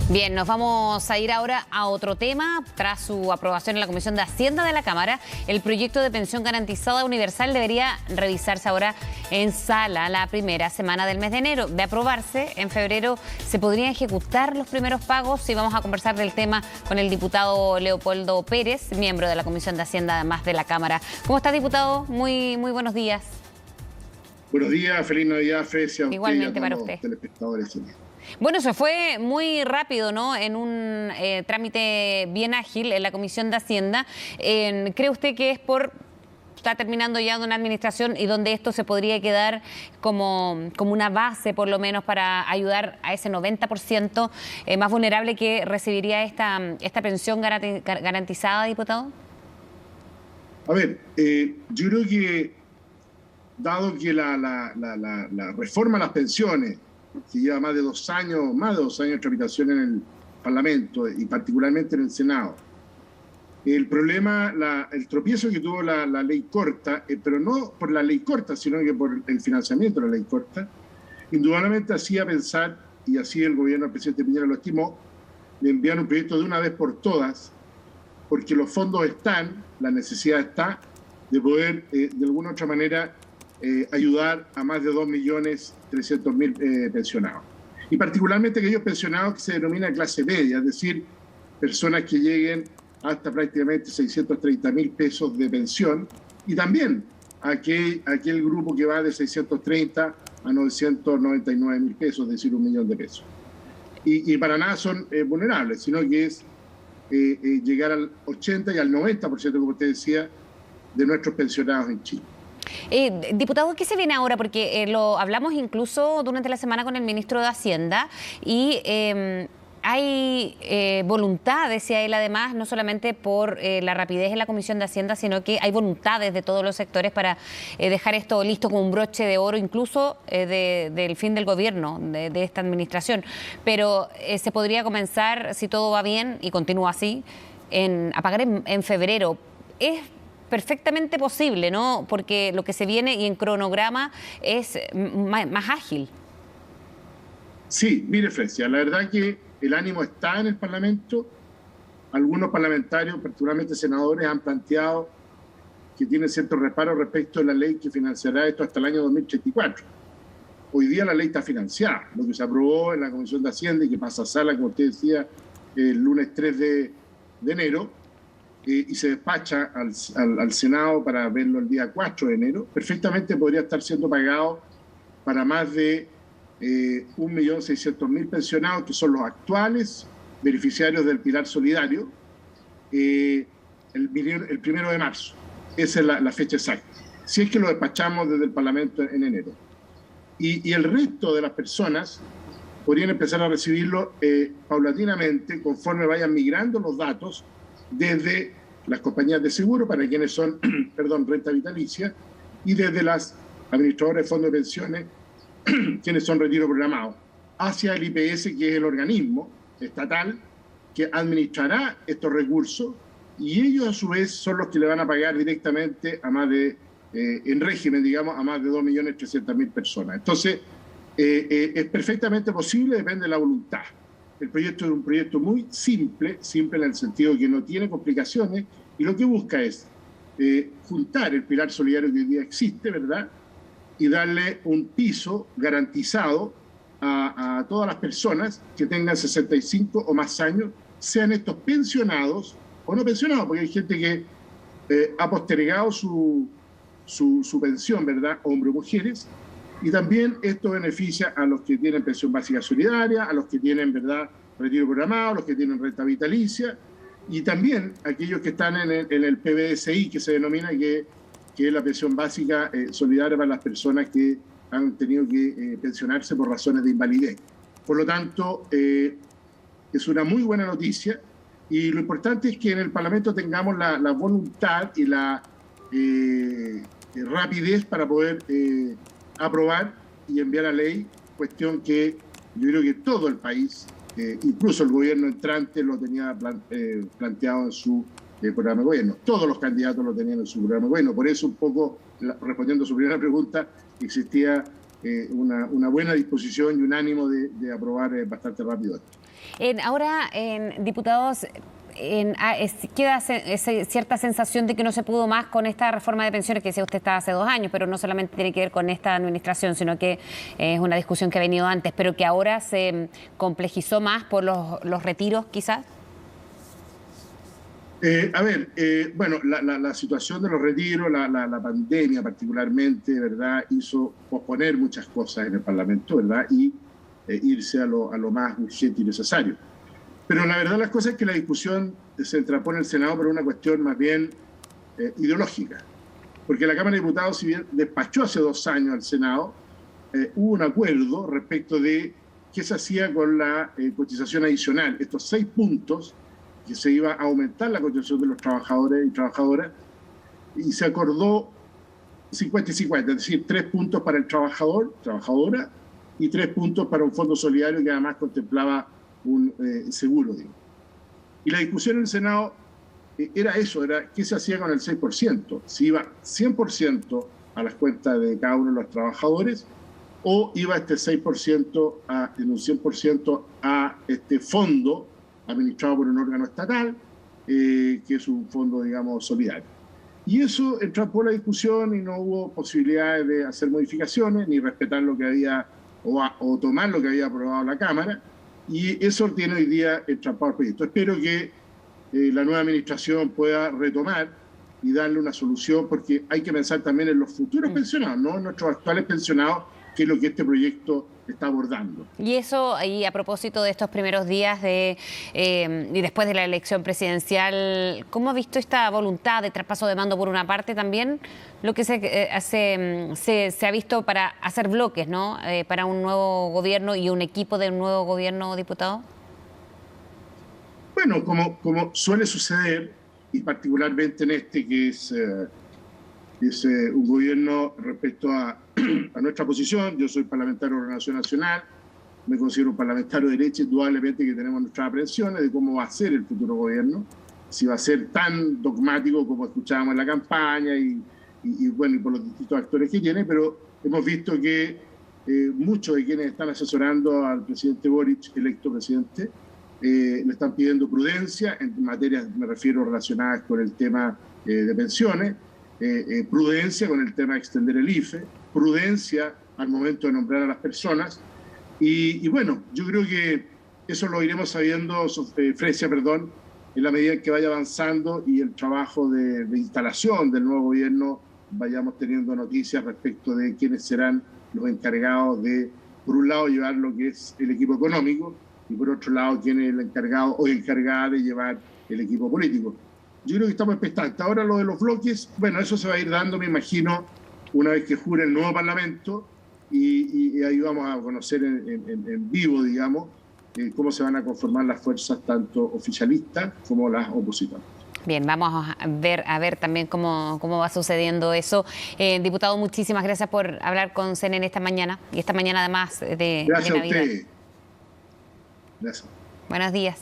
Bien, nos vamos a ir ahora a otro tema. Tras su aprobación en la Comisión de Hacienda de la Cámara, el proyecto de pensión garantizada universal debería revisarse ahora en sala la primera semana del mes de enero. De aprobarse, en febrero se podrían ejecutar los primeros pagos y vamos a conversar del tema con el diputado Leopoldo Pérez, miembro de la Comisión de Hacienda, además de la Cámara. ¿Cómo está, diputado? Muy buenos días. Buenos días, feliz Navidad, Fecia, a usted Igualmente y a todos para los usted. telespectadores. Bueno, se fue muy rápido, ¿no? En un trámite bien ágil en la Comisión de Hacienda. ¿Cree usted que es está terminando ya de una administración y donde esto se podría quedar como una base, por lo menos, para ayudar a ese 90% más vulnerable que recibiría esta pensión garantizada, diputado? A ver, yo creo que, dado que la reforma a las pensiones, que lleva más de 2 años de tramitación en el Parlamento y particularmente en el Senado, el problema, el tropiezo que tuvo la ley corta, pero no por la ley corta, sino que por el financiamiento de la ley corta, indudablemente hacía pensar, y así el gobierno del presidente Piñera lo estimó, de enviar un proyecto de una vez por todas, porque los fondos están, la necesidad está, de poder de alguna u otra manera ayudar a más de 2.300.000 pensionados. Y particularmente aquellos pensionados que se denominan clase media, es decir, personas que lleguen hasta prácticamente 630.000 pesos de pensión, y también aquel grupo que va de 630 a 999.000 pesos, es decir, 1.000.000 de pesos. Y para nada son vulnerables, sino que es llegar al 80 y al 90%, como usted decía, de nuestros pensionados en Chile. Diputado, ¿qué se viene ahora? Porque lo hablamos incluso durante la semana con el ministro de Hacienda y hay voluntad, decía él además, no solamente por la rapidez en la Comisión de Hacienda, sino que hay voluntades de todos los sectores para dejar esto listo como un broche de oro, incluso del fin del gobierno, de esta administración. Pero se podría comenzar, si todo va bien y continúa así, a pagar en febrero. Es perfectamente posible, ¿no? Porque lo que se viene y en cronograma es más ágil. Sí, mire, Frecia, la verdad que el ánimo está en el Parlamento. Algunos parlamentarios, particularmente senadores, han planteado que tienen ciertos reparos respecto a la ley que financiará esto hasta el año 2034. Hoy día la ley está financiada, lo que se aprobó en la Comisión de Hacienda y que pasa a sala, como usted decía, el lunes 3 de enero, y se despacha al Senado para verlo el día 4 de enero, perfectamente podría estar siendo pagado para más de 1.600.000 pensionados, que son los actuales beneficiarios del Pilar Solidario, el 1 de marzo. Esa es la fecha exacta. Si es que lo despachamos desde el Parlamento en enero. Y el resto de las personas podrían empezar a recibirlo paulatinamente, conforme vayan migrando los datos desde las compañías de seguro, para quienes son, renta vitalicia, y desde las administradoras de fondos de pensiones, quienes son retiro programado, hacia el IPS, que es el organismo estatal que administrará estos recursos, y ellos a su vez son los que le van a pagar directamente a más de, en régimen, digamos, a más de 2.300.000 personas. Entonces, es perfectamente posible, depende de la voluntad. El proyecto es un proyecto muy simple en el sentido de que no tiene complicaciones, y lo que busca es juntar el pilar solidario que hoy día existe, ¿verdad?, y darle un piso garantizado a todas las personas que tengan 65 o más años, sean estos pensionados o no pensionados, porque hay gente que ha postergado su pensión, ¿verdad?, hombres o mujeres. Y también esto beneficia a los que tienen pensión básica solidaria, a los que tienen, ¿verdad?, retiro programado, a los que tienen renta vitalicia, y también aquellos que están en el PBSI, que se denomina que es la pensión básica solidaria para las personas que han tenido que pensionarse por razones de invalidez. Por lo tanto, es una muy buena noticia, y lo importante es que en el Parlamento tengamos la voluntad y la rapidez para poder aprobar y enviar a ley, cuestión que yo creo que todo el país, incluso el gobierno entrante, lo tenía planteado en su programa de gobierno. Todos los candidatos lo tenían en su programa de gobierno. Por eso, un poco, respondiendo a su primera pregunta, existía una buena disposición y un ánimo de aprobar bastante rápido esto. Ahora, diputados, queda cierta sensación de que no se pudo más con esta reforma de pensiones que decía usted estaba hace 2 años, pero no solamente tiene que ver con esta administración, sino que es una discusión que ha venido antes, pero que ahora se complejizó más por los retiros, quizás. Bueno, la situación de los retiros, la pandemia particularmente, ¿verdad?, hizo posponer muchas cosas en el Parlamento, ¿verdad?, y irse a lo más urgente y necesario. Pero la verdad las cosas es que la discusión se entrapó en el Senado por una cuestión más bien ideológica. Porque la Cámara de Diputados, si bien despachó hace 2 años al Senado, hubo un acuerdo respecto de qué se hacía con la cotización adicional, estos 6 puntos, que se iba a aumentar la cotización de los trabajadores y trabajadoras, y se acordó 50 y 50, es decir, 3 puntos para el trabajador, trabajadora, y 3 puntos para un fondo solidario que además contemplaba un seguro, digo. Y la discusión en el Senado era eso, era qué se hacía con el 6%, si iba 100% a las cuentas de cada uno de los trabajadores o iba este 6% en un 100% a este fondo administrado por un órgano estatal, que es un fondo, digamos, solidario. Y eso entrapó la discusión y no hubo posibilidades de hacer modificaciones, ni respetar lo que había, o tomar lo que había aprobado la Cámara, y eso tiene hoy día entrampado el proyecto. Espero que la nueva administración pueda retomar y darle una solución, porque hay que pensar también en los futuros pensionados, no en nuestros actuales pensionados, que es lo que este proyecto está abordando. Y eso, y a propósito de estos primeros días y después de la elección presidencial, ¿cómo ha visto esta voluntad de traspaso de mando por una parte también? Lo que se ha visto para hacer bloques, ¿no? Para un nuevo gobierno y un equipo de un nuevo gobierno, diputado. Bueno, como suele suceder, y particularmente en este que es un gobierno respecto a nuestra posición. Yo soy parlamentario de Renovación Nacional, me considero un parlamentario de derecha, indudablemente que tenemos nuestras aprensiones de cómo va a ser el futuro gobierno, si va a ser tan dogmático como escuchábamos en la campaña y por los distintos actores que tiene, pero hemos visto que muchos de quienes están asesorando al presidente Boric, electo presidente, le están pidiendo prudencia en materias, me refiero, relacionadas con el tema de pensiones, prudencia con el tema de extender el IFE, prudencia al momento de nombrar a las personas. Y bueno, yo creo que eso lo iremos sabiendo, Fresia, perdón, en la medida en que vaya avanzando y el trabajo de instalación del nuevo gobierno, vayamos teniendo noticias respecto de quiénes serán los encargados de, por un lado, llevar lo que es el equipo económico y por otro lado, quién es el encargado o encargada de llevar el equipo político. Yo creo que estamos expectantes. Ahora lo de los bloques, bueno, eso se va a ir dando, me imagino, una vez que jure el nuevo Parlamento y ahí vamos a conocer en vivo, digamos, cómo se van a conformar las fuerzas tanto oficialistas como las opositoras. Bien, vamos a ver también cómo va sucediendo eso. Diputado, muchísimas gracias por hablar con CNN esta mañana y esta mañana además de Navidad. Gracias a usted. Gracias. Buenos días.